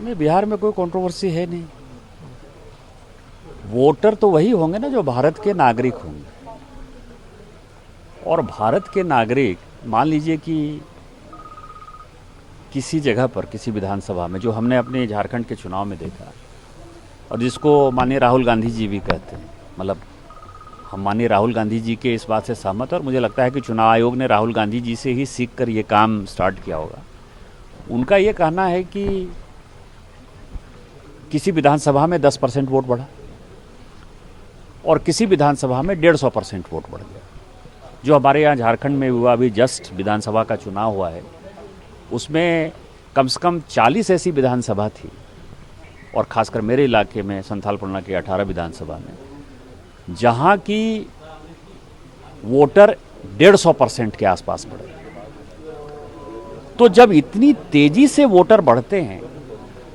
नहीं, बिहार में कोई कंट्रोवर्सी है नहीं। वोटर तो वही होंगे ना जो भारत के नागरिक होंगे। और भारत के नागरिक, मान लीजिए कि किसी जगह पर, किसी विधानसभा में, जो हमने अपने झारखंड के चुनाव में देखा, और जिसको माननीय राहुल गांधी जी भी कहते हैं, मतलब हम माननीय राहुल गांधी जी के इस बात से सहमत हैं, और मुझे लगता है कि चुनाव आयोग ने राहुल गांधी जी से ही सीख कर ये काम स्टार्ट किया होगा। उनका ये कहना है कि किसी विधानसभा में 10% वोट बढ़ा और किसी विधानसभा में 150% वोट बढ़ गया। जो हमारे यहाँ झारखंड में हुआ, अभी जस्ट विधानसभा का चुनाव हुआ है, उसमें कम से कम 40 ऐसी विधानसभा थी, और खासकर मेरे इलाके में संथाल परगना की 18 विधानसभा में, जहाँ की वोटर 150% के आसपास बढ़े। तो जब इतनी तेजी से वोटर बढ़ते हैं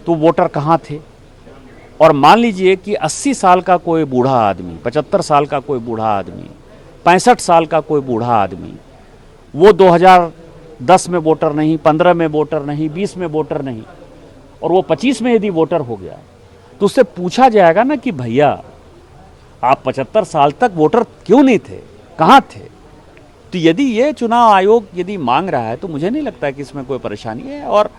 तो वोटर कहाँ थे? और मान लीजिए कि 80 साल का कोई बूढ़ा आदमी, 75 साल का कोई बूढ़ा आदमी, 65 साल का कोई बूढ़ा आदमी, वो 2010 में वोटर नहीं, 15 में वोटर नहीं, 20 में वोटर नहीं, और वो 25 में यदि वोटर हो गया, तो उससे पूछा जाएगा ना कि भैया आप 75 साल तक वोटर क्यों नहीं थे, कहाँ थे? तो यदि ये चुनाव आयोग यदि मांग रहा है तो मुझे नहीं लगता कि इसमें कोई परेशानी है, और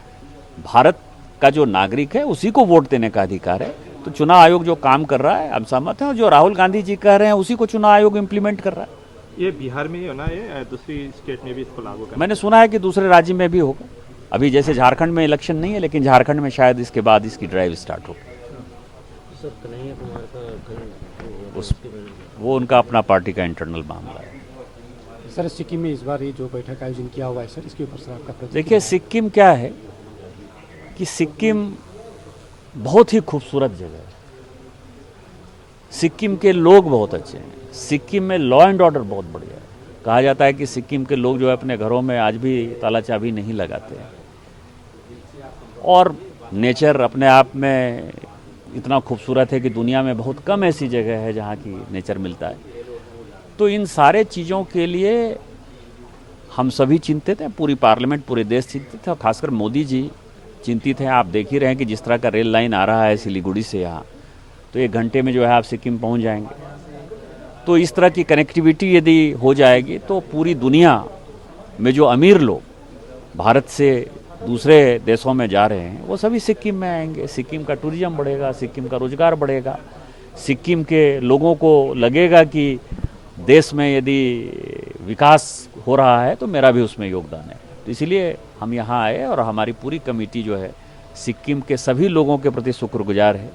भारत का जो नागरिक है उसी को वोट देने का अधिकार है। तो चुनाव आयोग जो काम कर रहा है हम सहमत हैं, और जो राहुल गांधी जी कह रहे हैं उसी को चुनाव आयोग इम्प्लीमेंट कर रहा है। ये बिहार में ही होना है, दूसरी स्टेट में भी इसको लागू करना? मैंने सुना है कि दूसरे राज्य में भी होगा। अभी जैसे झारखंड में इलेक्शन नहीं है, लेकिन झारखंड में शायद इसके बाद इसकी ड्राइव स्टार्ट हो। सर, कन्हैया कुमार का वो उनका अपना पार्टी का इंटरनल मामला है। सर, सिक्किम में इस बार ये जो बैठक आयोजन किया हुआ है सर, इसके ऊपर सर आपका प्रतिक्रिया? देखिए, सिक्किम क्या है कि सिक्किम बहुत ही खूबसूरत जगह है। सिक्किम के लोग बहुत अच्छे हैं। सिक्किम में लॉ एंड ऑर्डर बहुत बढ़िया है। कहा जाता है कि सिक्किम के लोग जो है अपने घरों में आज भी ताला चाबी नहीं लगाते हैं, और नेचर अपने आप में इतना खूबसूरत है कि दुनिया में बहुत कम ऐसी जगह है जहाँ की नेचर मिलता है। तो इन सारे चीज़ों के लिए हम सभी चिंतित हैं, पूरी पार्लियामेंट, पूरे देश चिंतित है, और खासकर मोदी जी चिंतित हैं। आप देख ही रहे हैं कि जिस तरह का रेल लाइन आ रहा है सिलीगुड़ी से यहाँ, तो 1 घंटे में जो है आप सिक्किम पहुँच जाएंगे। तो इस तरह की कनेक्टिविटी यदि हो जाएगी तो पूरी दुनिया में जो अमीर लोग भारत से दूसरे देशों में जा रहे हैं वो सभी सिक्किम में आएंगे। सिक्किम का टूरिज्म बढ़ेगा, सिक्किम का रोजगार बढ़ेगा, सिक्किम के लोगों को लगेगा कि देश में यदि विकास हो रहा है तो मेरा भी उसमें योगदान है। तो इसलिए हम यहाँ आए, और हमारी पूरी कमेटी जो है सिक्किम के सभी लोगों के प्रति शुक्रगुजार है,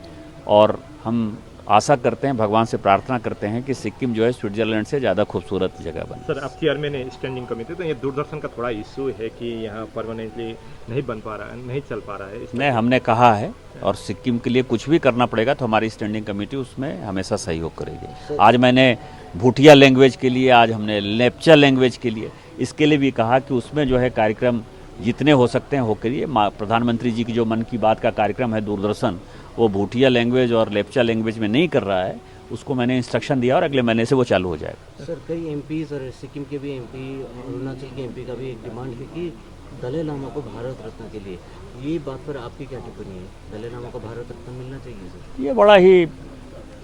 और हम आशा करते हैं, भगवान से प्रार्थना करते हैं कि सिक्किम जो है स्विट्जरलैंड से ज़्यादा खूबसूरत जगह बने। सर, आप चेयरमैन है स्टैंडिंग कमेटी, तो ये दूरदर्शन का थोड़ा इशू है कि यहाँ परमानेंटली नहीं बन पा रहा है, नहीं चल पा रहा है। नहीं, हमने कहा है, और सिक्किम के लिए कुछ भी करना पड़ेगा तो हमारी स्टैंडिंग कमेटी उसमें हमेशा सहयोग करेगी। आज मैंने भूटिया लैंग्वेज के लिए, आज हमने लेप्चा लैंग्वेज के लिए, इसके लिए भी कहा कि उसमें जो है कार्यक्रम जितने हो सकते हैं हो करिए। प्रधानमंत्री जी की जो मन की बात का कार्यक्रम है दूरदर्शन, वो भूटिया लैंग्वेज और लेप्चा लैंग्वेज में नहीं कर रहा है, उसको मैंने इंस्ट्रक्शन दिया और अगले महीने से वो चालू हो जाएगा। सर, कई एमपी और सिक्किम के भी एमपी, अरुणाचल के एमपी का भी एक डिमांड है कि दलाई लामा को भारत रत्न के लिए, ये बात पर आपकी क्या टिप्पणी है? दलाई लामा को भारत रत्न मिलना चाहिए सर? ये बड़ा ही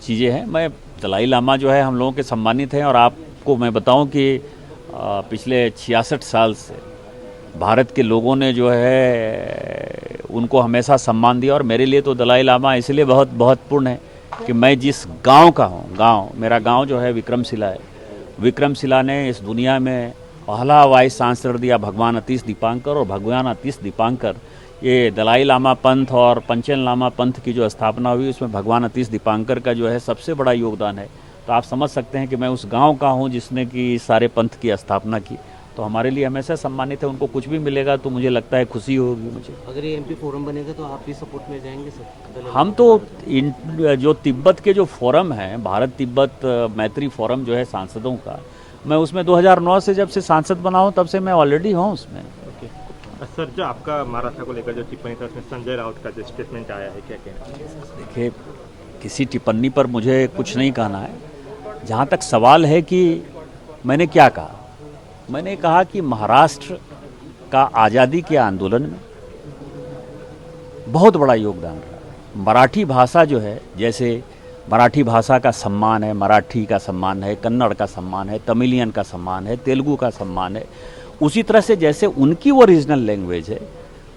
चीज़ें हैं। मैं दलाई लामा जो है हम लोगों के सम्मानित हैं, और आपको मैं बताऊं कि पिछले 66 साल से भारत के लोगों ने जो है उनको हमेशा सम्मान दिया, और मेरे लिए तो दलाई लामा इसलिए बहुत महत्वपूर्ण है कि मैं जिस गांव का हूँ, मेरा गांव जो है विक्रमशिला है। विक्रमशिला ने इस दुनिया में पहला वाइस चांसलर दिया भगवान अतीश दीपांकर, और भगवान अतीश दीपांकर, ये दलाई लामा पंथ और पंचेन लामा पंथ की जो स्थापना हुई उसमें भगवान अतीश दीपांकर का जो है सबसे बड़ा योगदान है। तो आप समझ सकते हैं कि मैं उस गांव का हूं जिसने कि सारे पंथ की स्थापना की, तो हमारे लिए हमेशा सम्मानित है। उनको कुछ भी मिलेगा तो मुझे लगता है खुशी होगी मुझे। अगर ये एमपी फोरम बनेगा तो आप भी सपोर्ट में जाएंगे सर? हम तो जो तिब्बत के जो फोरम है, भारत तिब्बत मैत्री फोरम जो है सांसदों का, मैं उसमें 2009 से जब से सांसद बना हूँ तब से मैं ऑलरेडी हूँ उसमें। सर, जो आपका महाराष्ट्र को लेकर जो टिप्पणी था उसमें संजय राउत का जो स्टेटमेंट आया है, क्या कहना है? देखिए, किसी टिप्पणी पर मुझे कुछ नहीं कहना है। जहाँ तक सवाल है कि मैंने क्या कहा, मैंने कहा कि महाराष्ट्र का आज़ादी के आंदोलन में बहुत बड़ा योगदान रहा। मराठी भाषा जो है, जैसे मराठी भाषा का सम्मान है, मराठी का सम्मान है, कन्नड़ का सम्मान है, तमिलियन का सम्मान है, तेलुगु का सम्मान है, उसी तरह से जैसे उनकी वो रीजनल लैंग्वेज है,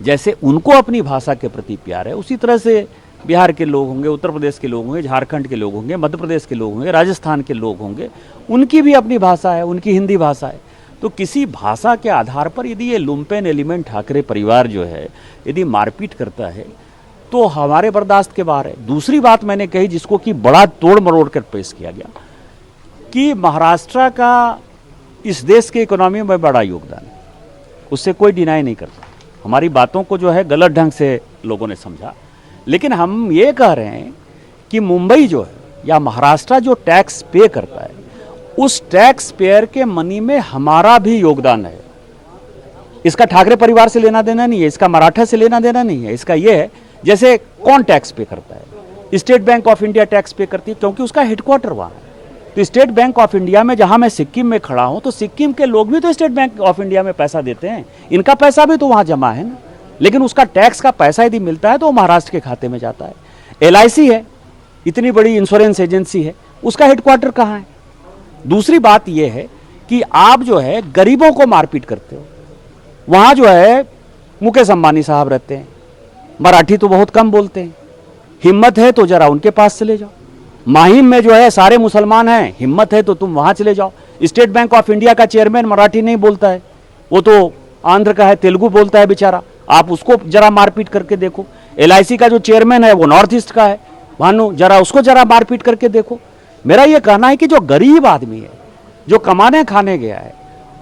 जैसे उनको अपनी भाषा के प्रति प्यार है, उसी तरह से बिहार के लोग होंगे, उत्तर प्रदेश के लोग होंगे, झारखंड के लोग होंगे, मध्य प्रदेश के लोग होंगे, राजस्थान के लोग होंगे, उनकी भी अपनी भाषा है, उनकी हिंदी भाषा है। तो किसी भाषा के आधार पर यदि ये लुम्पेन एलिमेंट ठाकरे परिवार जो है यदि मारपीट करता है तो हमारे बर्दाश्त के बाहर है। दूसरी बात मैंने कही जिसको कि बड़ा तोड़ मरोड़ कर पेश किया गया कि महाराष्ट्र का इस देश के इकोनॉमी में बड़ा योगदान है, उससे कोई डिनाई नहीं करता। हमारी बातों को जो है गलत ढंग से लोगों ने समझा, लेकिन हम ये कह रहे हैं कि मुंबई जो है या महाराष्ट्र जो टैक्स पे करता है उस टैक्स पेयर के मनी में हमारा भी योगदान है। इसका ठाकरे परिवार से लेना देना नहीं है, इसका मराठा से लेना देना नहीं है। इसका ये है जैसे कौन टैक्स पे करता है, state bank of India tax पे करती है क्योंकि उसका हेडक्वार्टर वहाँ है। तो स्टेट बैंक ऑफ इंडिया में जहाँ मैं सिक्किम में खड़ा हूँ तो सिक्किम के लोग भी तो स्टेट बैंक ऑफ इंडिया में पैसा देते हैं, इनका पैसा भी तो वहाँ जमा है ना। लेकिन उसका टैक्स का पैसा यदि मिलता है तो वो महाराष्ट्र के खाते में जाता है। LIC है, इतनी बड़ी इंश्योरेंस एजेंसी है, उसका हेडक्वार्टर कहाँ है। दूसरी बात यह है कि आप जो है गरीबों को मारपीट करते हो। वहाँ जो है मुकेश अंबानी साहब रहते हैं, मराठी तो बहुत कम बोलते हैं, हिम्मत है तो जरा उनके पास चले जाओ। माहिम में जो है सारे मुसलमान हैं, हिम्मत है तो तुम वहाँ चले जाओ। स्टेट बैंक ऑफ इंडिया का चेयरमैन मराठी नहीं बोलता है, वो तो आंध्र का है, तेलुगु बोलता है बेचारा, आप उसको जरा मारपीट करके देखो। LIC का जो चेयरमैन है वो नॉर्थ ईस्ट का है, भानु जरा उसको जरा मारपीट करके देखो। मेरा ये कहना है कि जो गरीब आदमी है, जो कमाने खाने गया है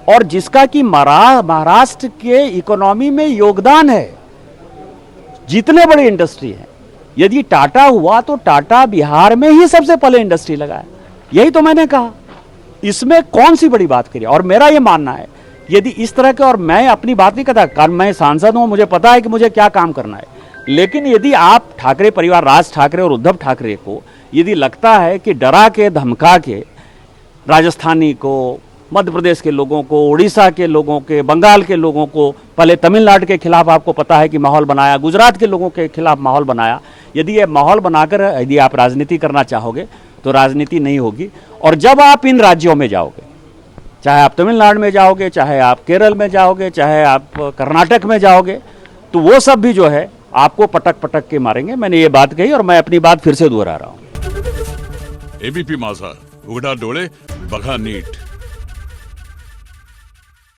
और जिसका कि महाराष्ट्र के इकोनॉमी में योगदान है, जितने बड़े इंडस्ट्री हैं, यदि टाटा हुआ तो टाटा बिहार में ही सबसे पहले इंडस्ट्री लगाया। यही तो मैंने कहा, इसमें कौन सी बड़ी बात करी। और मेरा ये मानना है यदि इस तरह के, और मैं अपनी बात नहीं करता कारण मैं सांसद हूं, मुझे पता है कि मुझे क्या काम करना है, लेकिन यदि आप ठाकरे परिवार, राज ठाकरे और उद्धव ठाकरे को यदि लगता है कि डरा के धमका के राजस्थानी को, मध्य प्रदेश के लोगों को, उड़ीसा के लोगों के, बंगाल के लोगों को, पहले तमिलनाडु के खिलाफ आपको पता है कि माहौल बनाया, गुजरात के लोगों के खिलाफ माहौल बनाया, यदि ये माहौल बनाकर यदि आप राजनीति करना चाहोगे तो राजनीति नहीं होगी। और जब आप इन राज्यों में जाओगे, चाहे आप तमिलनाडु में जाओगे, चाहे आप केरल में जाओगे, चाहे आप कर्नाटक में जाओगे, तो वो सब भी जो है आपको पटक पटक के मारेंगे। मैंने ये बात कही और मैं अपनी बात फिर से दोहरा रहा हूँ। ABP माझा, उघडा डोळे बघा नीट।